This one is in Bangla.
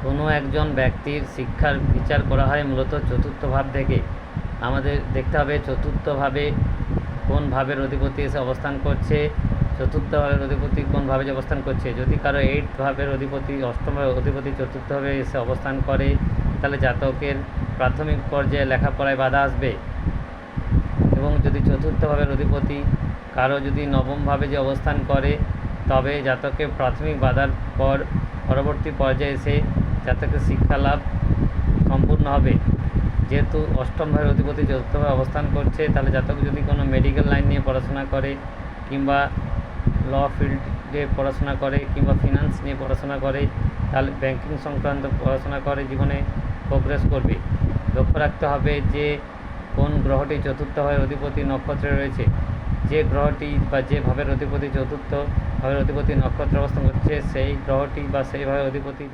কোনো একজন ব্যক্তির শিক্ষার বিচার করা হয় মূলত চতুর্থ ভাব থেকে। আমাদের দেখতে হবে চতুর্থ ভাবে কোন ভাবের অধিপতি এসে অবস্থান করছে, চতুর্থ ভাবের অধিপতি কোন ভাবে অবস্থান করছে। যদি কারো 8 ভাবের অধিপতি, অষ্টম ভাবের অধিপতি চতুর্থ ভাবে এসে অবস্থান করে, তাহলে জাতকের প্রাথমিক পর্যায়ে লেখাপড়ায় বাধা আসবে। এবং যদি চতুর্থ ভাবের অধিপতি কারো যদি নবম ভাবে যে অবস্থান করে, তবে জাতকের প্রাথমিক বাধার পর পরবর্তী পর্যায়ে এসে জাতকের শিক্ষা লাভ সম্পূর্ণ হবে। যেহেতু অষ্টম ভাবের অধিপতি চতুর্থভাবে অবস্থান করছে, তাহলে জাতক যদি কোনো মেডিকেল লাইন নিয়ে পড়াশোনা করে, কিংবা ল ফিল্ডে পড়াশোনা করে, কিংবা ফিনান্স নিয়ে পড়াশোনা করে, তাহলে ব্যাংকিং সংক্রান্ত পড়াশোনা করে জীবনে প্রোগ্রেস করবে। লক্ষ্য রাখতে হবে যে কোন গ্রহটি চতুর্থ ভাবের অধিপতি নক্ষত্রে রয়েছে। যে গ্রহটি বা যে ভাবের অধিপতি চতুর্থ ভাবের অধিপতি নক্ষত্রে অবস্থান করছে, সেই গ্রহটি বা সেই ভাবের অধিপতি